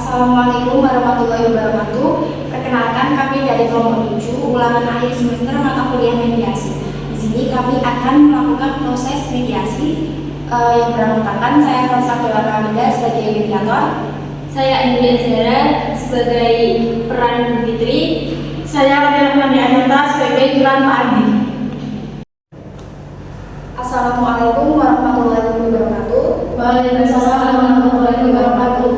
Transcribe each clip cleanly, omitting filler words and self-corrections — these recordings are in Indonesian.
Assalamualaikum warahmatullahi wabarakatuh. Perkenalkan, kami dari kelompok 7 ulangan akhir semester mata kuliah mediasi. Di sini kami akan melakukan proses mediasi yang beranggotkan saya Farsa Dewa Pramida sebagai mediator, saya Andi Azhara sebagai peran Bu Fitri, saya Rahmani Ananta sebagai peran Pak Andi. Assalamualaikum warahmatullahi wabarakatuh. Waalaikumsalam warahmatullahi wabarakatuh.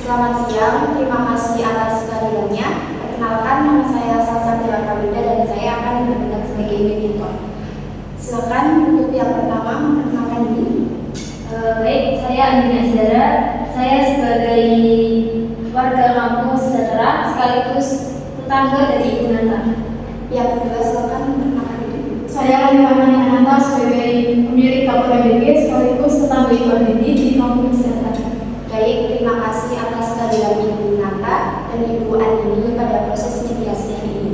Selamat siang, terima kasih atas kehadirannya. Perkenalkan, nama saya Farsa Dewa Pramida dan saya akan bertindak sebagai mediator. Silakan untuk yang pertama memperkenalkan diri. Baik, saya Andi Azhara. Saya sebagai warga kampung sejahtera sekaligus tetangga dari Ibu Nanta. Yang kedua, silakan memperkenalkan diri. Saya Rahmani Ananta sebagai pemilik dapur MBG sekaligus tetangga Ibu Andi di kampung sejahtera. Baik, terima kasih atas kehadiran Ibu Nanta dan Ibu Andini pada proses mediasi hari ini.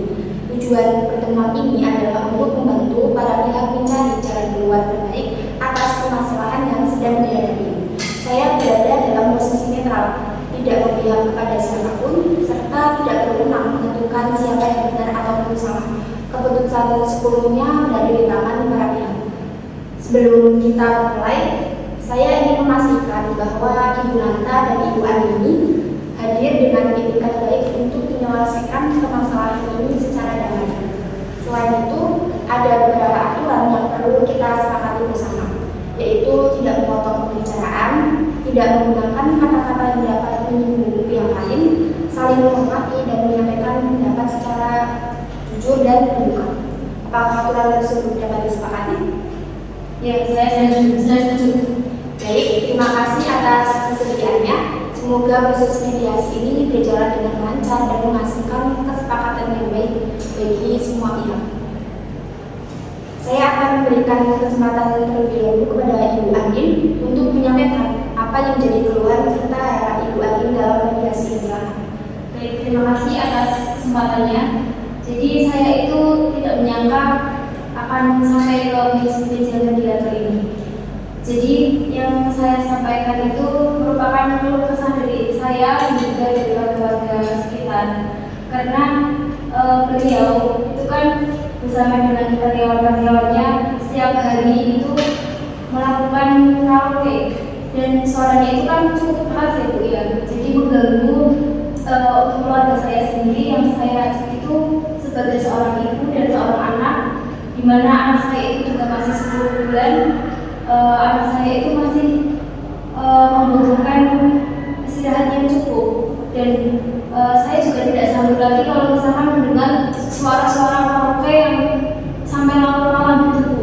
Tujuan pertemuan ini adalah untuk membantu para pihak mencari jalan keluar terbaik atas permasalahan yang sedang dihadapi. Saya berada dalam posisi netral, tidak berpihak kepada siapapun, serta tidak berwenang menentukan siapa yang benar ataupun salah. Keputusan sepenuhnya berada di tangan para pihak. Sebelum kita mulai, saya ingin memastikan bahwa Ibu Nanta dan Ibu Andini hadir dengan itikat baik untuk menyelesaikan permasalahan ini secara damai. Selain itu, ada beberapa aturan yang perlu kita sepakati bersama, yaitu tidak memotong pembicaraan, tidak menggunakan kata-kata yang dapat menyinggung yang lain, saling menghormati dan menyampaikan pendapat secara jujur dan terbuka. Apakah aturan tersebut dapat disepakati? Ya, saya setuju. Baik, terima kasih atas kesediaannya. Semoga proses mediasi ini berjalan dengan lancar dan menghasilkan kesepakatan yang baik bagi semua pihak. Saya akan memberikan kesempatan terlebih dahulu kepada Ibu Andin untuk menyampaikan apa yang jadi keluhan serta harapan Ibu Andin dalam mediasi ini. Baik, terima kasih atas kesempatannya. Jadi saya itu tidak menyangka akan sampai ke meja mediator ini. Jadi yang saya sampaikan itu merupakan keluh kesah dari saya dan juga dari warga-warga sekitar. Karena beliau itu kan bersama dengan karyawan-karyawannya setiap hari itu melakukan karaoke dan suaranya itu kan cukup keras ya Bu ya. Jadi mengganggu untuk keluarga saya sendiri yang saya itu sebagai seorang ibu dan seorang anak, di mana anak saya itu juga masih 10 bulan. Anak saya itu masih membutuhkan istirahat yang cukup dan saya juga tidak sanggup lagi kalau misalkan mendengar suara-suara karaoke yang sampai malam-malam gitu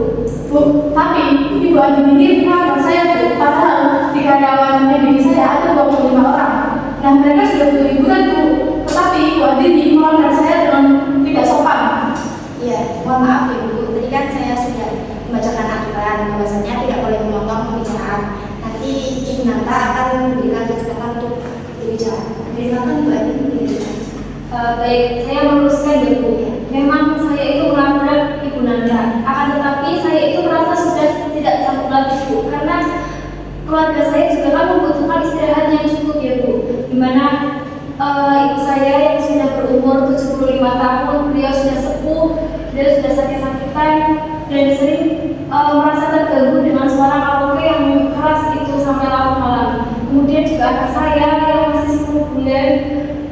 Bu. Tapi Ibu Andi ini kabar saya tuh, padahal di karyawan MBG saya ada 25 orang. Nah mereka sudah butuh hiburan Bu, tetapi Ibu Andi ini melanggar saya dengan tidak sopan. Ya, mohon maaf Ibu, tadi kan saya sudah membacakan aturan bahwasanya tidak boleh memotong pembicaraan. Nanti Ibu Nanta akan memberikan kesempatan untuk berbicara. Silakan Ibu Andini berbicara. Baik, saya meluruskan ya Bu. Memang saya itu melanggar Ibu Nanta, akan tetapi saya itu merasa sudah tidak sanggup lagi Bu, karena keluarga saya juga kan membutuhkan istirahat yang cukup ya Bu. Dimana ibu saya yang sudah berumur 75 tahun, beliau sudah sepuh, beliau sudah sakit-sakitan dan sering merasa terganggu dengan suara karaoke yang keras itu sampai larut malam. Kemudian juga anak saya yang masih 10 bulan,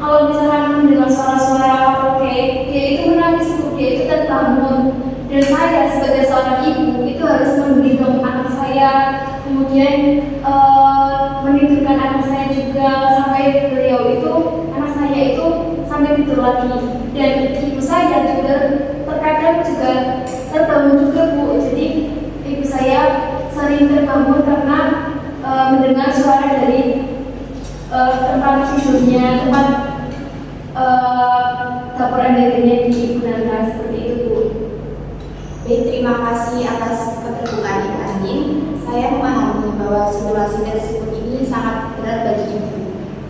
kalau misalkan mendengar suara-suara karaoke, dia itu menangis, dia itu terbangun. Dan saya sebagai seorang ibu itu harus menggendong anak saya, kemudian menidurkan anak saya juga sampai beliau itu, anak saya itu sampai tidur lagi. Dan ibu saya juga terkadang juga terbangun juga Bu. Jadi ibu saya sering terbangun karena mendengar suara dari tempat tidurnya, tempat dapur MBG-nya di Ibu Nanta, seperti itu Bu. Baik, terima kasih atas keterbukaan Ibu Andin. Saya memahami bahwa situasi tersebut ini sangat berat bagi Ibu.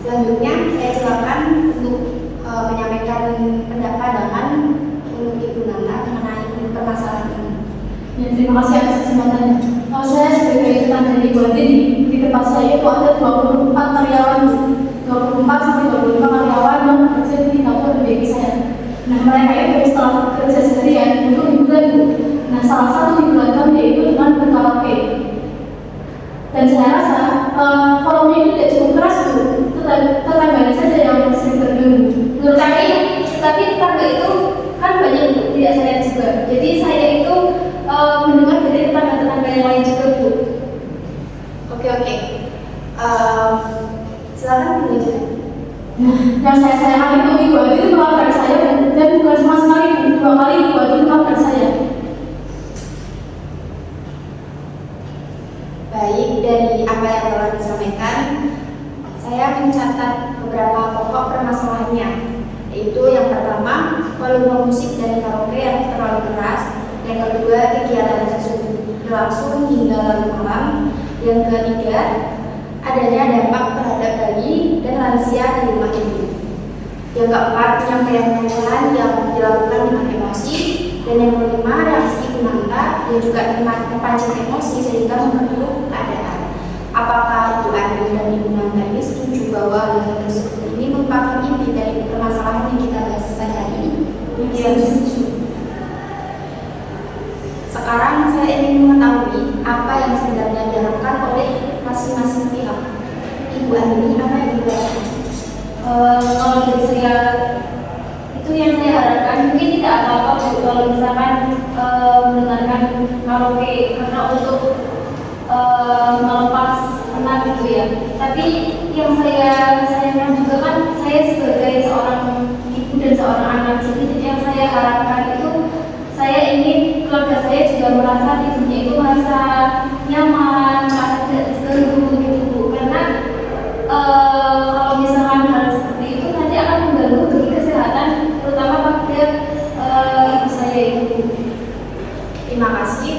Selanjutnya, saya silakan untuk menyampaikan pandangan untuk Ibu Nanta mengenai permasalahan ini. Ya, terima kasih atas kesempatannya. Saya sebagai tetangga dari Ibu Andini, di tempat saya itu ada 24 karyawan. 24 sampai 25 karyawan yang bekerja di dapur PBB saya. Nah, mereka itu setelah kerja seharian butuh hiburan, Bu. Nah, salah satu hiburan kami yaitu dengan berkaraoke. Dan saya rasa volumenya itu tidak cukup keras, Bu. Tetangganya saja yang sering terganggu. Menurut Tapi tetangga itu kan banyak, Bu, tidak saya juga. Jadi saya itu mendengar dari tetangga-tetangga yang lain juga, Bu. Oke. Silakan dilanjutkan. Nah, yang saya sayangkan itu Ibu Adil melaporkan saya, Bu. Dan bukan sama sekali, Bu. 2 kali Ibu Adil melaporkan saya. Baik, dari apa yang telah disampaikan, saya mencatat beberapa pokok permasalahannya, yaitu yang pertama, volume musik dan karaoke yang terlalu keras. Yang kedua, kegiatan tersebut berlangsung hingga larut malam. Yang ketiga, adanya dampak terhadap bayi dan lansia di rumah ini. Yang keempat, penyampaian keluhan yang dilakukan dengan emosi. Dan yang kelima, reaksi Ibu Nanta yang juga terpancing emosi sehingga memperburuk keadaan. Apakah Ibu Andi dan Ibu Nanta ini setuju bahwa hal tersebut ini merupakan inti dari permasalahan yang kita bahas pada hari ini? Ya, setuju. Sekarang saya ingin mengetahui apa yang sebenarnya diharapkan oleh masing-masing pihak. Ibu Andi, apa yang diharapkan? Kalau dari saya itu yang saya harapkan mungkin tidak apa-apa, Bu, kalau misalkan mendengarkan karaoke karena untuk melepas penat gitu ya. Tapi yang saya sayangkan juga kan saya sebagai seorang ibu dan seorang anak, jadi yang saya harapkan itu saya ingin keluarga saya juga merasa tidurnya itu merasa nyaman, merasa tidak terganggu gitu, Bu. Karena kalau misalkan hal seperti itu nanti akan mengganggu bagi kesehatan, terutama pada ibu saya itu. Terima kasih.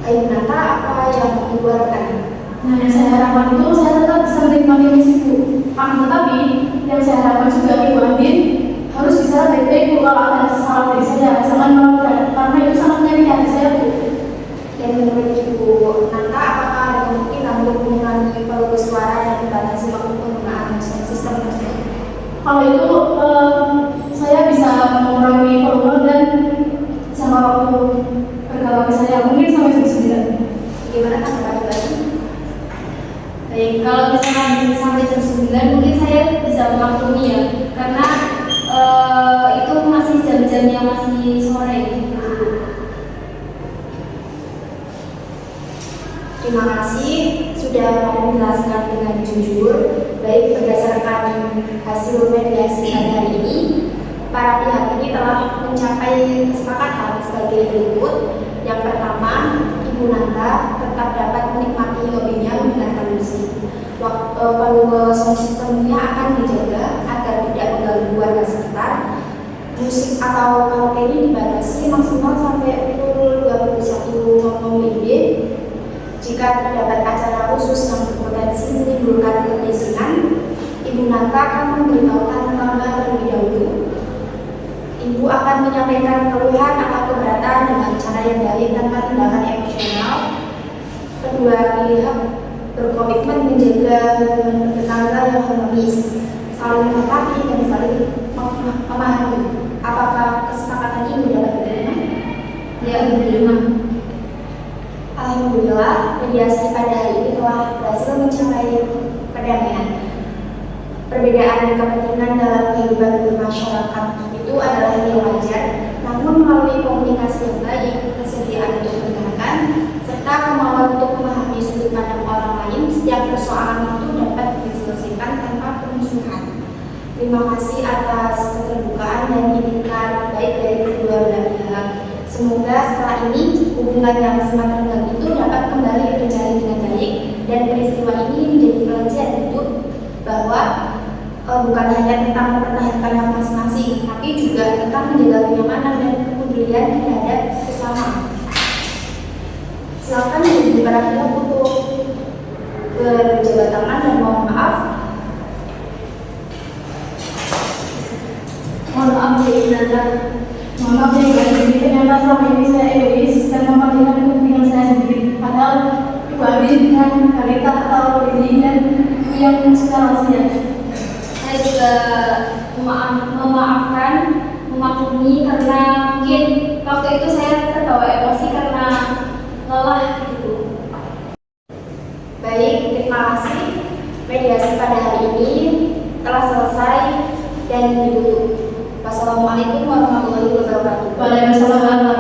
Ibu Nanta, apa yang Ibu harapkan? Nah, yang saya harapkan itu saya tetap bisa menikmati musik, Bu. Tetapi yang saya harapkan juga Ibu Andin harus bisa baik-baik, Bu, kalau ada salah dari saya, jangan melakukan, karena itu sangat menyakiti hati saya, Bu. Dan menurut Ibu Nanta, apakah ada kemungkinan untuk mengurangi volume suara dan membatasi waktu penggunaan sistem tersebut? Kalau itu saya bisa mengurangi volume dan sama waktu berkaraoke saya mungkin sampai jam 9. Gimana tanggapan Ibu Andi? Baik, kalau misalkan sampai jam 9 mungkin saya bisa memaklumi ya, karena itu masih jam-jamnya masih sore gitu. Terima kasih sudah mau menjelaskan dengan jujur, baik berdasarkan hasil mediasi pada hari ini. Para pihak ini telah mencapai kesepakatan sebagai berikut. Yang pertama, Ibu Nanta tetap dapat menikmati hobinya mendengarkan musik. Volume sound systemnya akan dijaga agar tidak mengganggu warga sekitar. Musik atau karaoke ini dibatasi maksimal sampai pukul 21.00 WIB. Jika terdapat acara khusus yang berpotensi menimbulkan kebisingan, Ibu Nanta akan memberitahukan tetangga terlebih dahulu. Ibu akan menyampaikan keluhan atau keberatan dengan cara yang baik tanpa tindakan emosional. Kedua pihak berkomitmen menjaga hubungan bertetangga yang harmonis, saling menepati dan saling memahami. Apakah kesepakatan ini dapat diterima? Ya, diterima. Alhamdulillah, mediasi pada hari ini telah berhasil mencapai perdamaian. Perbedaan kepentingan dalam kehidupan bermasyarakat itu adalah hal yang wajar, namun melalui komunikasi yang baik, kesediaan untuk mendengarkan, serta kemauan untuk memahami sudut pandang orang lain, setiap persoalan itu dapat diselesaikan tanpa permusuhan. Terima kasih atas keterbukaan dan itikat baik dari kedua belah pihak. Semoga setelah ini hubungan yang sempat renggang itu dapat kembali terjalin dengan baik, dan peristiwa ini menjadi pelajaran hidup bahwa bukan hanya tentang mempertahankan hak masing-masing, tapi juga tentang menjaga kenyamanan dan kepedulian terhadap sesama. Silakan bagi para pihak untuk berjabat tangan dan mohon maaf. Mohon maaf ya, Ibu Nanta. Mohon maaf ya, Ibu Andin, ternyata selama ini saya egois dan mementingkan kepentingan saya sendiri. Padahal Ibu Andin dengan balita atau diri dan ibu yang sudah lansia. memaafkan, memaklumi karena mungkin waktu itu saya terbawa emosi karena lelah gitu. Baik, terima kasih. Mediasi pada hari ini telah selesai dan ditutup. Wassalamualaikum warahmatullahi wabarakatuh. Waalaikumsalam warahmatullahi wabarakatuh.